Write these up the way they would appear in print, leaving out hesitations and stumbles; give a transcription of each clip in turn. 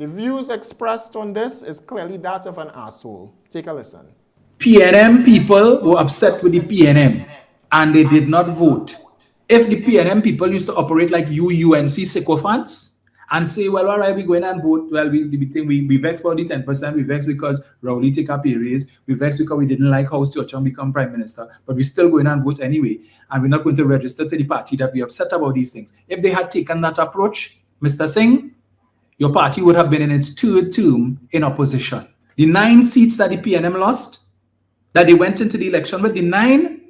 The views expressed on this is clearly that of an asshole. Take a listen. PNM people were upset with the PNM and they did not vote. If the PNM people used to operate like UNC sycophants and say, well, all right, we go in and vote. Well, we vex about the 10%. We vex because Rowley take up a raise. We vex because we didn't like how Stewart become prime minister. But we still go in and vote anyway. And we're not going to register to the party that we're upset about these things. If they had taken that approach, Mr. Singh, your party would have been in its third term in opposition. The 9 seats that the PNM lost, that they went into the election with, the 9,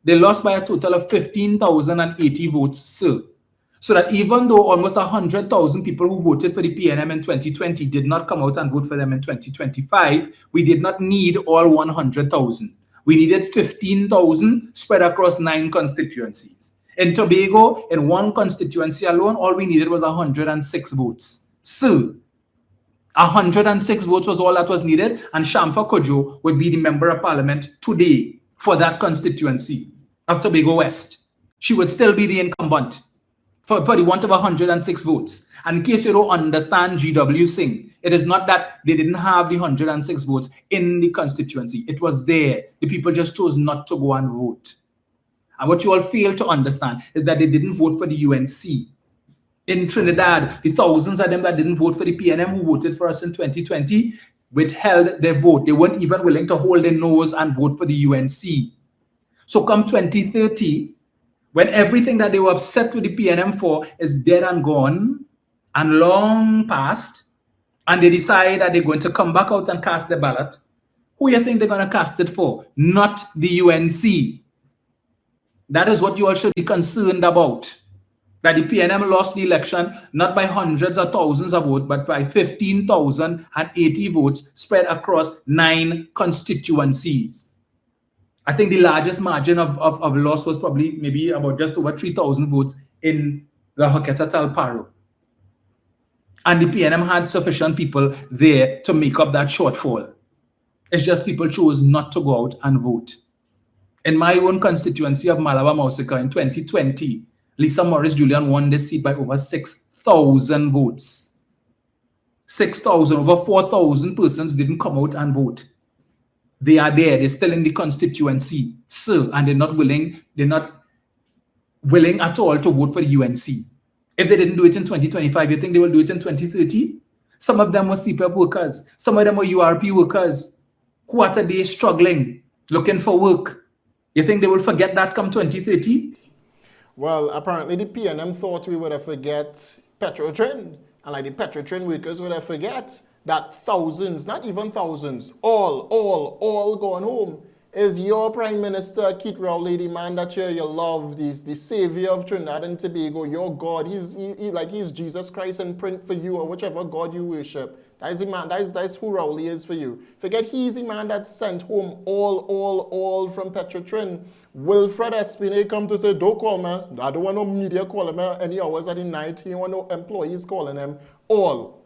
they lost by a total of 15,080 votes, sir. So that even though almost 100,000 people who voted for the PNM in 2020 did not come out and vote for them in 2025, we did not need all 100,000. We needed 15,000 spread across 9 constituencies. In Tobago, in 1 constituency alone, all we needed was 106 votes. So, 106 votes was all that was needed, and Shamfa Kojo would be the member of parliament today for that constituency of Tobago West. She would still be the incumbent for the want of 106 votes. And in case you don't understand GW Singh, it is not that they didn't have the 106 votes in the constituency. It was there. The people just chose not to go and vote. And what you all fail to understand is that they didn't vote for the UNC. In Trinidad, the thousands of them that didn't vote for the PNM who voted for us in 2020 withheld their vote. They weren't even willing to hold their nose and vote for the UNC. So come 2030, when everything that they were upset with the PNM for is dead and gone and long past, and they decide that they're going to come back out and cast the ballot, who do you think they're going to cast it for? Not the UNC. That is what you all should be concerned about. That the PNM lost the election not by hundreds or thousands of votes, but by 15,080 votes spread across 9 constituencies. I think the largest margin of loss was probably maybe about just over 3,000 votes in the Hoketa Talparo. And the PNM had sufficient people there to make up that shortfall. It's just people chose not to go out and vote. In my own constituency of Malabar Mausika in 2020, Lisa Morris Julian won this seat by over 6,000 votes. 6,000, over 4,000 persons didn't come out and vote. They are there, they're still in the constituency, sir, and they're not willing at all to vote for the UNC. If they didn't do it in 2025, you think they will do it in 2030? Some of them were CPAP workers, some of them were URP workers, who are today struggling, looking for work. You think they will forget that come 2030? Well, apparently the PNM thought we would have forget Petrotrin, and like the Petrotrin workers would have forget that thousands, not even thousands, all going home. Is your Prime Minister, Keith Rowley, the man that you love, the savior of Trinidad and Tobago, your God, he's Jesus Christ in print for you, or whichever God you worship. That is the man, that is who Rowley is for you. Forget he's the man that sent home all from Petrotrin. Wilfred Espinay come to say, don't call me. I don't want no media calling me any hours of the night. He don't want no employees calling him. All.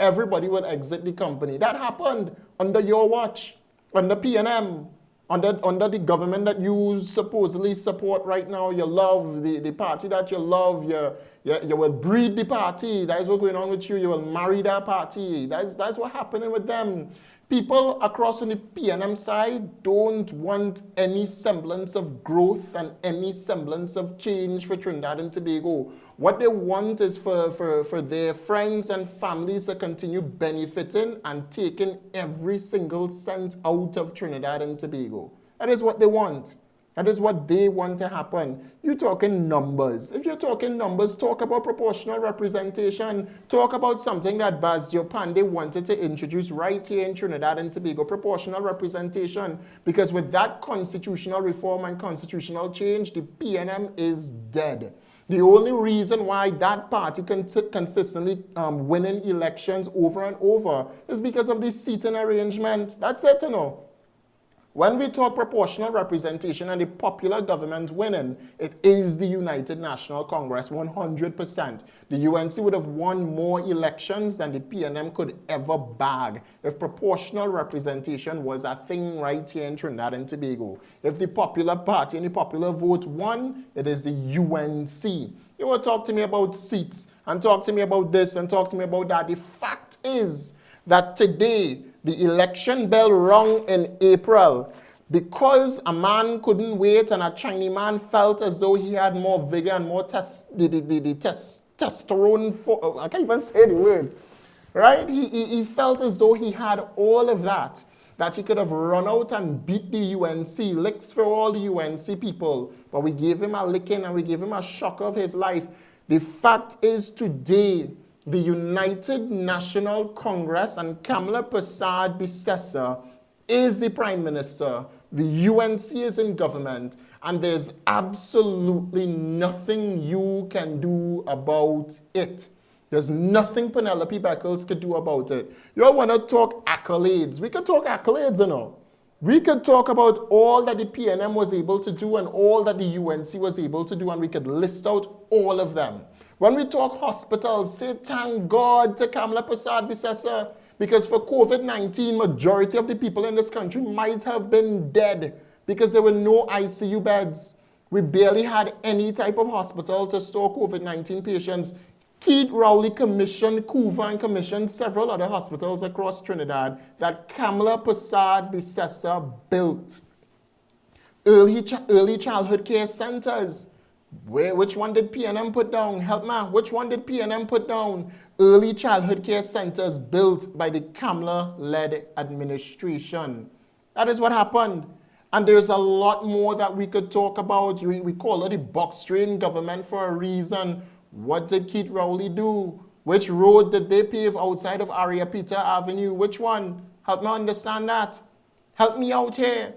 Everybody will exit the company. That happened under your watch, under PNM, under the government that you supposedly support right now. You love the party that you love. You will breed the party. That is what's going on with you. You will marry that party. That's what's happening with them. People across on the PNM side don't want any semblance of growth and any semblance of change for Trinidad and Tobago. What they want is for their friends and families to continue benefiting and taking every single cent out of Trinidad and Tobago. That is what they want. That is what they want to happen. You're talking numbers. If you're talking numbers, talk about proportional representation. Talk about something that Bazio Pandey wanted to introduce right here in Trinidad and Tobago, proportional representation. Because with that constitutional reform and constitutional change, the PNM is dead. The only reason why that party consistently winning elections over and over is because of this seating arrangement. That's it, you know. When we talk proportional representation and the popular government winning, it is the United National Congress, 100%. The UNC would have won more elections than the PNM could ever bag if proportional representation was a thing right here in Trinidad and Tobago. If the popular party and the popular vote won, it is the UNC. You will talk to me about seats. and talk to me about this and talk to me about that. The fact is that today, the election bell rung in April because a man couldn't wait and a Chinese man felt as though he had more vigor and more testosterone. I can't even say the word. Right? He felt as though he had all of that he could have run out and beat the UNC, licks for all the UNC people. But we gave him a licking and we gave him a shock of his life. The fact is today, the United National Congress and Kamala Persad-Bissessar is the Prime Minister. The UNC is in government. And there's absolutely nothing you can do about it. There's nothing Penelope Beckles could do about it. You all want to talk accolades. We could talk accolades, you know. We could talk about all that the PNM was able to do and all that the UNC was able to do, and we could list out all of them. When we talk hospitals, say thank God to Kamala Persad-Bissessar, because for COVID-19, majority of the people in this country might have been dead because there were no ICU beds. We barely had any type of hospital to store COVID-19 patients. Keith Rowley commissioned, Coover and commissioned several other hospitals across Trinidad that Kamala Persad-Bissessar built. Early childhood care centers. Which one did PNM put down? Help me. Which one did PNM put down? Early childhood care centers built by the Kamala-led administration. That is what happened. And there's a lot more that we could talk about. We call it the box train government for a reason. What did Keith Rowley do? Which road did they pave outside of Aria Peter Avenue? Which one? Help me understand that. Help me out here.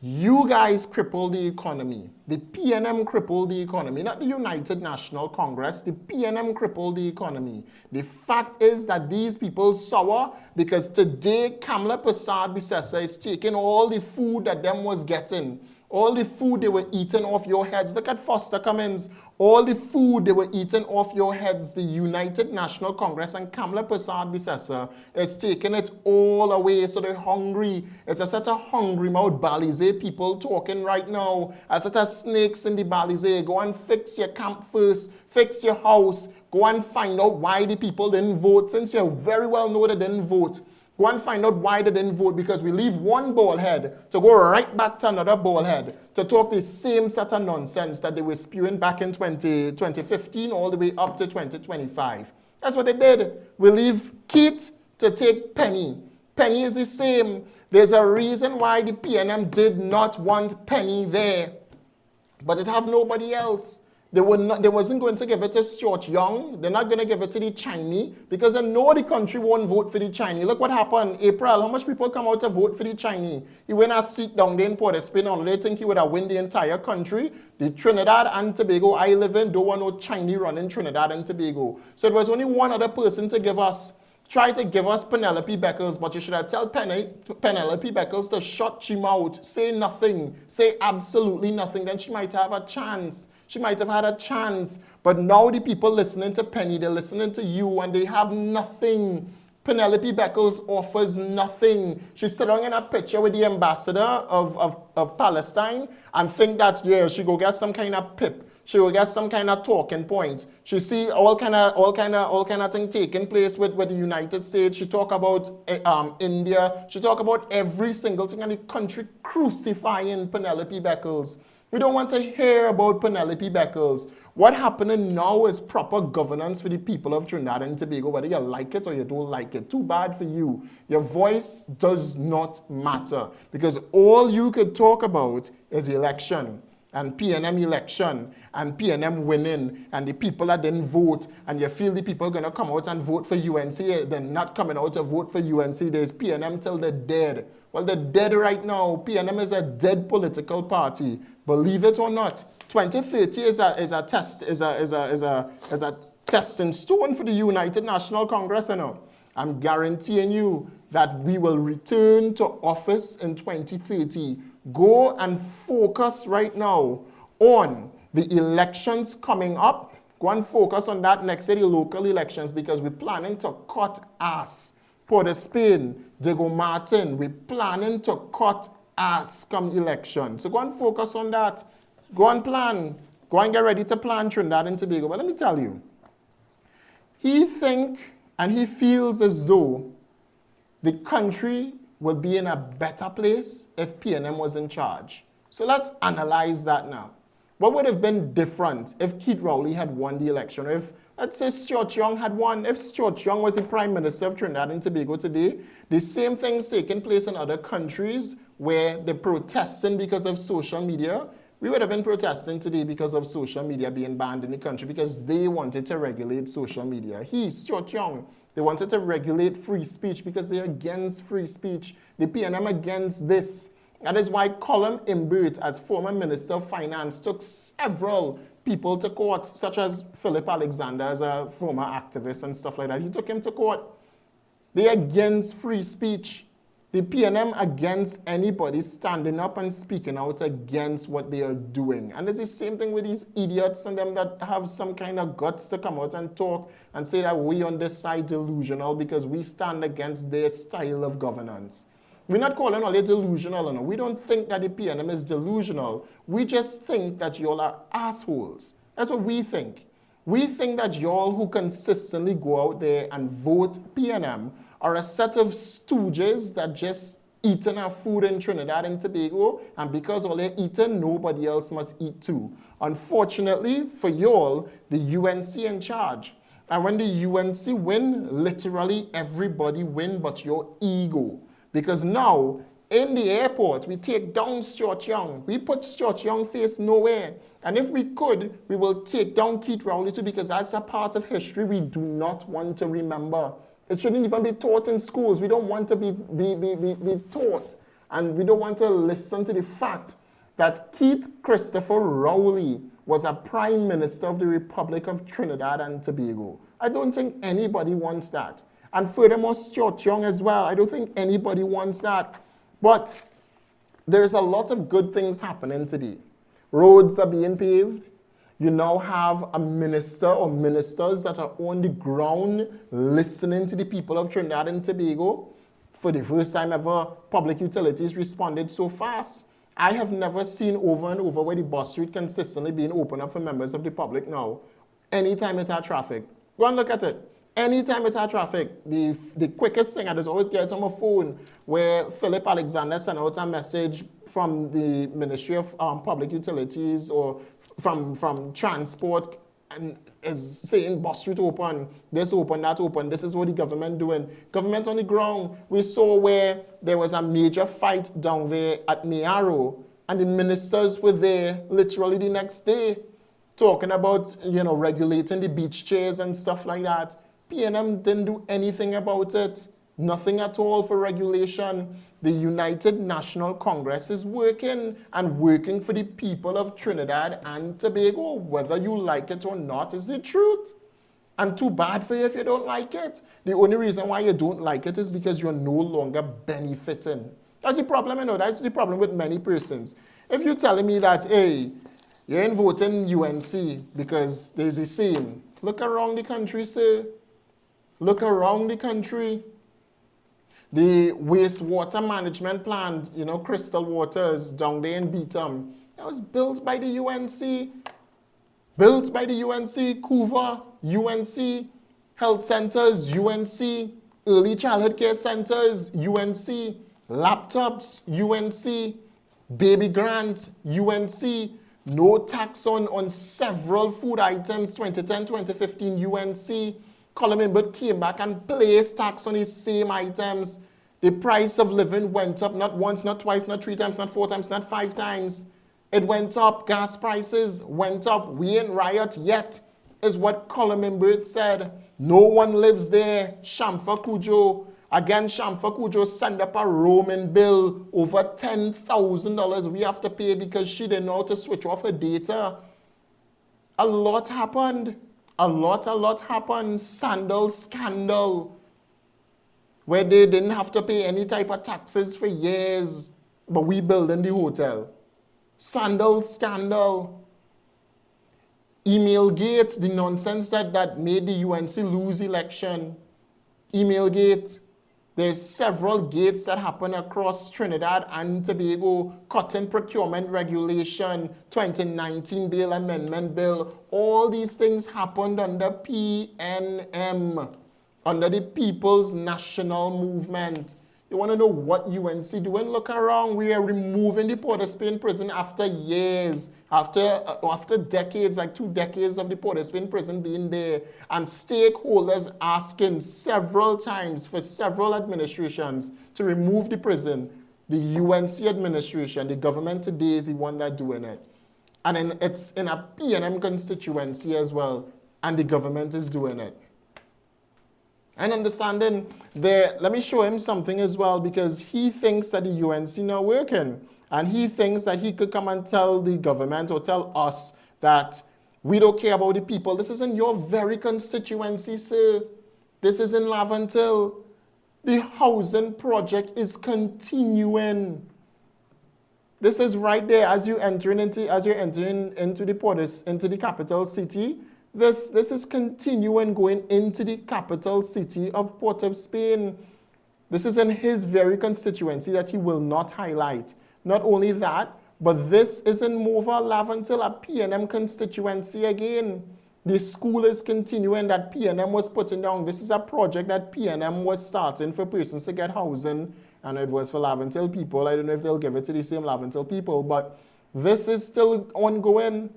You guys crippled the economy. The PNM crippled the economy, not the United National Congress. The PNM crippled the economy. The fact is that these people sour because today Kamala Persad-Bissessar is taking all the food that them was getting. All the food they were eating off your heads. Look at Foster Cummins. All the food they were eating off your heads. The United National Congress and Kamala Persad-Bissessar is taking it all away. So they're hungry. It's such a hungry mouth Balize people talking right now. As such as snakes in the Balize. Go and fix your camp first. Fix your house. Go and find out why the people didn't vote. Since you very well know they didn't vote. Go and find out why they didn't vote, because we leave one bald head to go right back to another bald head to talk the same set of nonsense that they were spewing back in 2015 all the way up to 2025. That's what they did. We leave Keith to take Penny. Penny is the same. There's a reason why the PNM did not want Penny there, but it have nobody else. They wasn't going to give it to Stuart Young. They're not going to give it to the Chinese because they know the country won't vote for the Chinese. Look what happened in April. How much people come out to vote for the Chinese? He went a seat down there in Port of Spain. All they think he would have won the entire country. The Trinidad and Tobago I live in don't want no Chinese running Trinidad and Tobago. So it was only one other person to give us. Try to give us Penelope Beckles, but you should have tell Penelope Beckles to shut her mouth, say nothing, say absolutely nothing. Then she might have a chance. She might have had a chance, but now the people listening to Penny, they're listening to you, and they have nothing. Penelope Beckles offers nothing. She's sitting in a picture with the ambassador of Palestine and think that, yeah, she go get some kind of pip. She will get some kind of talking point. She see all kind of thing taking place with the United States. She talk about India. She talk about every single thing, and the country crucifying Penelope Beckles. We don't want to hear about Penelope Beckles. What happening now is proper governance for the people of Trinidad and Tobago, whether you like it or you don't like it. Too bad for you. Your voice does not matter because all you could talk about is election and PNM election and PNM winning and the people that didn't vote, and you feel the people are going to come out and vote for UNC. They're not coming out to vote for UNC. There's PNM till they're dead. Well, they're dead right now. PNM is a dead political party. Believe it or not, 2030 is a testing stone for the United National Congress. You know. I'm guaranteeing you that we will return to office in 2030. Go and focus right now on the elections coming up. Go and focus on that next year, the local elections, because we're planning to cut ass. Port of Spain, Diego Martin, we're planning to cut ass come election. So go and focus on that. Go and plan. Go and get ready to plan Trinidad and Tobago. But let me tell you, He think and he feels as though the country will be in a better place if PNM was in charge. So let's analyze that now. What would have been different if Keith Rowley had won the election? If, let's say, Stuart Young had won. If Stuart Young was the Prime Minister of Trinidad and Tobago today, the same things taking place in other countries where they're protesting because of social media, we would have been protesting today because of social media being banned in the country because they wanted to regulate social media. He, Stuart Young, they wanted to regulate free speech because they're against free speech. The PNM against this. That is why Colin Imbert, as former Minister of Finance, took several people to court, such as Philip Alexander, as a former activist and stuff like that. He took him to court. They're against free speech. The PNM against anybody standing up and speaking out against what they are doing. And it's the same thing with these idiots and them that have some kind of guts to come out and talk and say that we on this side delusional because we stand against their style of governance. We're not calling all it delusional. No. We don't think that the PNM is delusional. We just think that y'all are assholes. That's what we think. We think that y'all who consistently go out there and vote PNM are a set of stooges that just eating our food in Trinidad and Tobago, and because all they're eating, nobody else must eat too. Unfortunately for y'all, the UNC in charge. And when the UNC win, literally everybody win but your ego. Because now, in the airport, we take down Stuart Young. We put Stuart Young face nowhere. And if we could, we will take down Keith Rowley too, because that's a part of history we do not want to remember. It shouldn't even be taught in schools. We don't want to be taught. And we don't want to listen to the fact that Keith Christopher Rowley was a Prime Minister of the Republic of Trinidad and Tobago. I don't think anybody wants that. And furthermore, Stuart Young as well. I don't think anybody wants that. But there's a lot of good things happening today. Roads are being paved. You now have a minister or ministers that are on the ground listening to the people of Trinidad and Tobago. For the first time ever, public utilities responded so fast. I have never seen over and over where the bus route consistently being opened up for members of the public now. Anytime it had traffic. Go and look at it. Anytime it had traffic, the quickest thing I just always get on my phone where Philip Alexander sent out a message from the Ministry of Public Utilities or from Transport and is saying bus route open, this open, that open, this is what the government doing. Government on the ground. We saw where there was a major fight down there at Niaro and the ministers were there literally the next day talking about, regulating the beach chairs and stuff like that. PNM didn't do anything about it. Nothing at all for regulation. The United National Congress is working and working for the people of Trinidad and Tobago, whether you like it or not, is the truth. And too bad for you if you don't like it. The only reason why you don't like it is because you're no longer benefiting. That's the problem, that's the problem with many persons. If you're telling me that, hey, you ain't voting UNC because there's a saying, look around the country, sir. Look around the country. The wastewater management plant, Crystal Waters down there in Beetham, that was built by the UNC. Built by the UNC, Couva, UNC, health centers, UNC, early childhood care centers, UNC, laptops, UNC, baby grant, UNC, no tax on several food items, 2010, 2015, UNC. Colin Imbert came back and placed tax on these same items. The price of living went up not once, not twice, not 3 times, not 4 times, not 5 times. It went up. Gas prices went up. We ain't riot yet, is what Colin Imbert said. No one lives there. Shamfa Kujo. Again, Shamfa Kujo sent up a roaming bill over $10,000 we have to pay because she didn't know how to switch off her data. A lot happened. A lot happened. Sandal scandal, where they didn't have to pay any type of taxes for years, but we building the hotel. Sandal scandal. Email gate, the nonsense that made the UNC lose election. Email gate. There's several gates that happen across Trinidad and Tobago, cotton procurement regulation, 2019 bill amendment bill. All these things happened under PNM, under the People's National Movement. You want to know what UNC doing? Look around. We are removing the Port of Spain prison after years, after decades, like 2 decades of the Port of Spain prison being there, and stakeholders asking several times for several administrations to remove the prison. The UNC administration, the government today is the one that's doing it. And it's in a PNM constituency as well, and the government is doing it. And understanding there, let me show him something as well, because he thinks that the UNC not working. And he thinks that he could come and tell the government or tell us that we don't care about the people. This is in your very constituency, sir. This is in Laventille. The housing project is continuing. This is right there as you're entering into the capital city. This is continuing going into the capital city of Port of Spain. This is in his very constituency that he will not highlight. Not only that, but this is in Mova, Laventille, a PNM constituency again. The school is continuing that PNM was putting down. This is a project that PNM was starting for persons to get housing, and it was for Laventille people. I don't know if they'll give it to the same Laventille people, but this is still ongoing.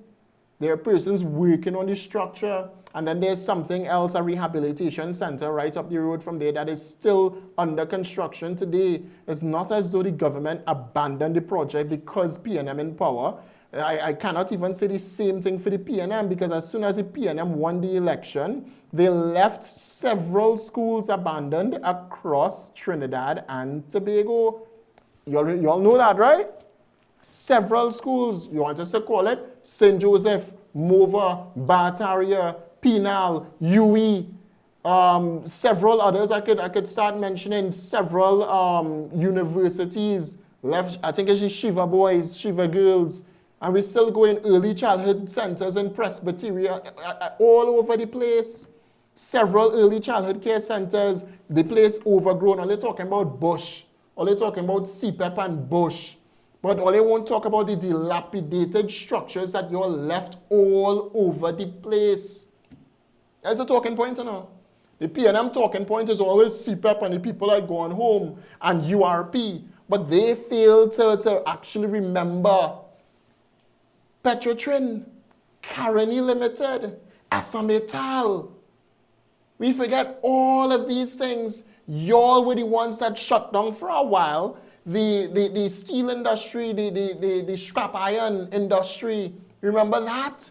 There are persons working on the structure, and then there's something else, a rehabilitation center right up the road from there that is still under construction today. It's not as though the government abandoned the project because PNM in power. I cannot even say the same thing for the PNM, because as soon as the PNM won the election, they left several schools abandoned across Trinidad and Tobago. You all know that, right? Several schools, you want us to call it St. Joseph, Mova, Bataria, Penal, UE, several others. I could start mentioning several universities left. I think it's the Shiva boys, Shiva girls, and we're still going early childhood centers in Presbyteria all over the place. Several early childhood care centers, the place overgrown. All they're talking about bush, all they're talking about CPEP and bush. But all they won't talk about the dilapidated structures that you're left all over the place. That's a talking point, you know. The PNM talking point is always CPEP and the people are going home and URP. But they fail to actually remember Petrotrin, Caroni Limited, Asametal. We forget all of these things. Y'all were the ones that shut down for a while. The steel industry, the scrap iron industry. Remember that?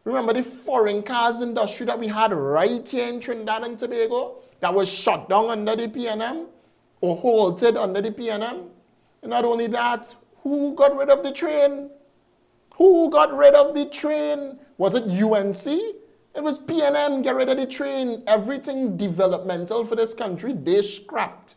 Remember the foreign cars industry that we had right here in Trinidad and Tobago that was shut down under the PNM or halted under the PNM? And not only that, who got rid of the train? Who got rid of the train? Was it UNC? It was PNM, get rid of the train. Everything developmental for this country, they scrapped.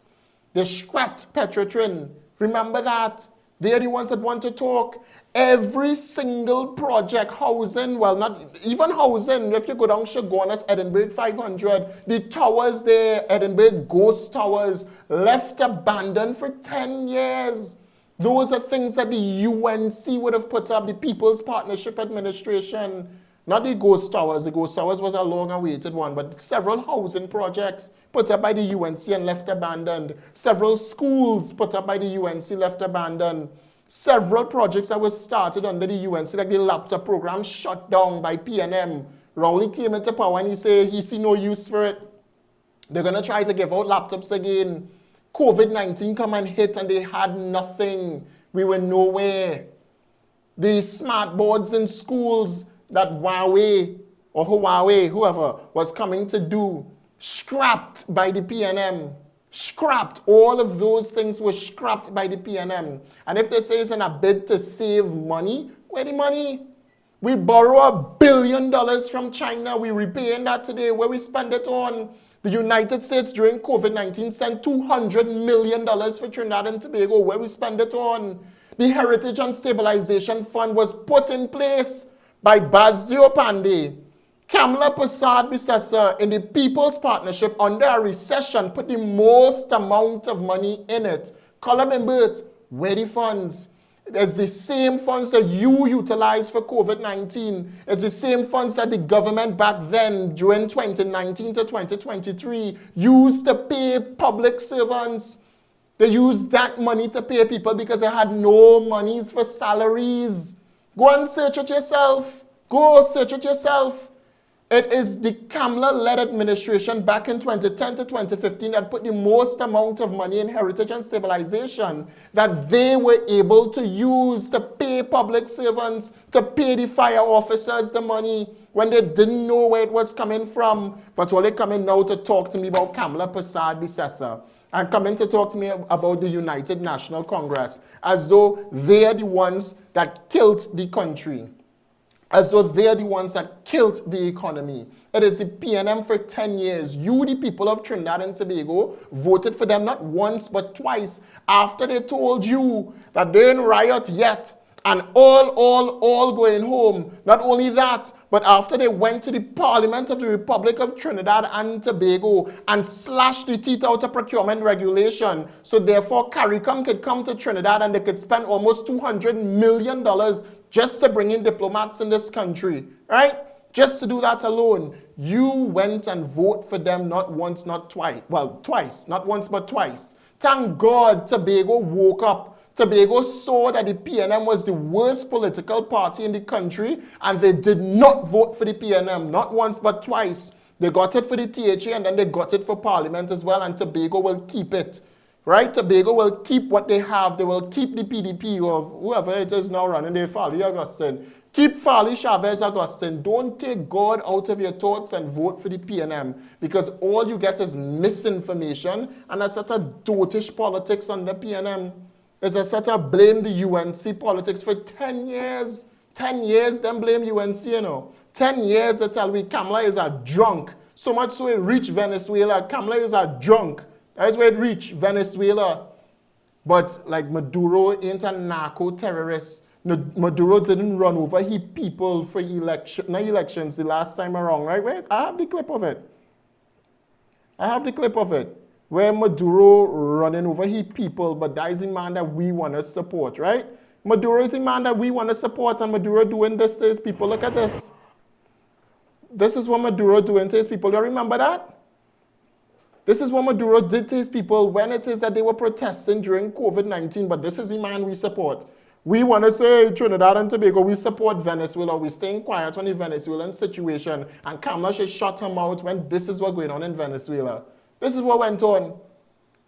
They scrapped Petrotrin. Remember that. They're the ones that want to talk. Every single project, housing, well, not even housing. If you go down Shagonas, Edinburgh 500, the towers there, Edinburgh Ghost Towers, left abandoned for 10 years. Those are things that the UNC would have put up, the People's Partnership Administration. Not the Ghost Towers. The Ghost Towers was a long-awaited one, but several housing projects put up by the UNC and left abandoned. Several schools put up by the UNC left abandoned. Several projects that were started under the UNC, like the laptop program, shut down by PNM. Rowley came into power and he said he see no use for it. They're going to try to give out laptops again. COVID-19 come and hit and they had nothing. We were nowhere. The smart boards in schools that Huawei or Huawei, whoever, was coming to do, scrapped by the PNM. Scrapped. All of those things were scrapped by the PNM. And if they say it's in a bid to save money, where the money? We borrow $1 billion from China. We repaying that today. Where we spend it on? The United States during COVID-19 sent $200 million for Trinidad and Tobago. Where we spend it on? The Heritage and Stabilization Fund was put in place by Basdio Pandey. Kamala Persad-Bissessar in the People's Partnership under a recession put the most amount of money in it. Column and Bert, where the funds? It's the same funds that you utilize for COVID-19. It's the same funds that the government back then, during 2019 to 2023, used to pay public servants. They used that money to pay people because they had no monies for salaries. Go and search it yourself. Go search it yourself. It is the Kamala-led administration back in 2010 to 2015 that put the most amount of money in heritage and stabilization that they were able to use to pay public servants, to pay the fire officers the money when they didn't know where it was coming from. But all they coming now to talk to me about Kamala Persad-Bissessar and coming to talk to me about the United National Congress as though they are the ones that killed the country. As though they're the ones that killed the economy. It is the PNM for 10 years. You, the people of Trinidad and Tobago, voted for them not once but twice after they told you that they ain't riot yet and all going home. Not only that, but after they went to the Parliament of the Republic of Trinidad and Tobago and slashed the teeth out of procurement regulation, so therefore CARICOM could come to Trinidad and they could spend almost $200 million just to bring in diplomats in this country, right? Just to do that alone. You went and voted for them not once, not twice. Well, twice. Not once, but twice. Thank God Tobago woke up. Tobago saw that the PNM was the worst political party in the country, and they did not vote for the PNM, not once, but twice. They got it for the THA, and then they got it for Parliament as well, and Tobago will keep it. Right? Tobago will keep what they have. They will keep the PDP or whoever it is now running there, Farley Augustine. Keep Farley Chavez Augustine. Don't take God out of your thoughts and vote for the PNM because all you get is misinformation and a sort of dotish politics on the PNM. There's a sort of blame the UNC politics for 10 years. 10 years, then blame UNC, you know. 10 years they tell me Kamala is a drunk. So much so it reached Venezuela. Kamala is a drunk. That's where it reached, Venezuela. But like Maduro ain't a narco-terrorist. Maduro didn't run over his people for elections the last time around, right? Wait, I have the clip of it. I have the clip of it. Where Maduro running over his people, but that is the man that we want to support, right? Maduro is the man that we want to support, and Maduro doing this to his people. Look at this. This is what Maduro doing to his people. Do you remember that? This is what Maduro did to his people when it is that they were protesting during COVID-19, but this is the man we support. We want to say Trinidad and Tobago, we support Venezuela. We're staying quiet on the Venezuelan situation, and Kamala should shut her mouth when this is what's going on in Venezuela. This is what went on.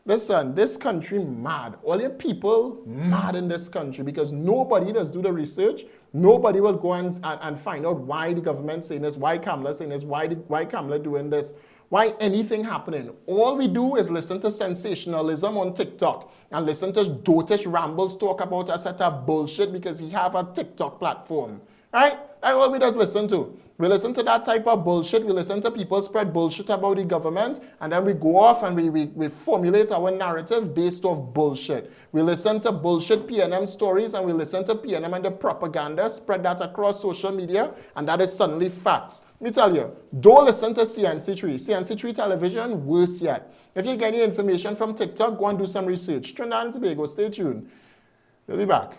Listen, this country mad. All your people mad in this country because nobody does do the research. Nobody will go and find out why the government's saying this, why Kamala's saying this, why Kamala doing this. Why anything happening? All we do is listen to sensationalism on TikTok and listen to dotish rambles talk about a set of bullshit because he have a TikTok platform, right? That's all we just listen to. We listen to that type of bullshit. We listen to people spread bullshit about the government, and then we go off and we formulate our narrative based off bullshit. We listen to bullshit PNM stories, and we listen to PNM and the propaganda, spread that across social media, and that is suddenly facts. Let me tell you, don't listen to CNC3. CNC3 television, worse yet. If you get any information from TikTok, go and do some research. Trinidad and Tobago, stay tuned. We'll be back.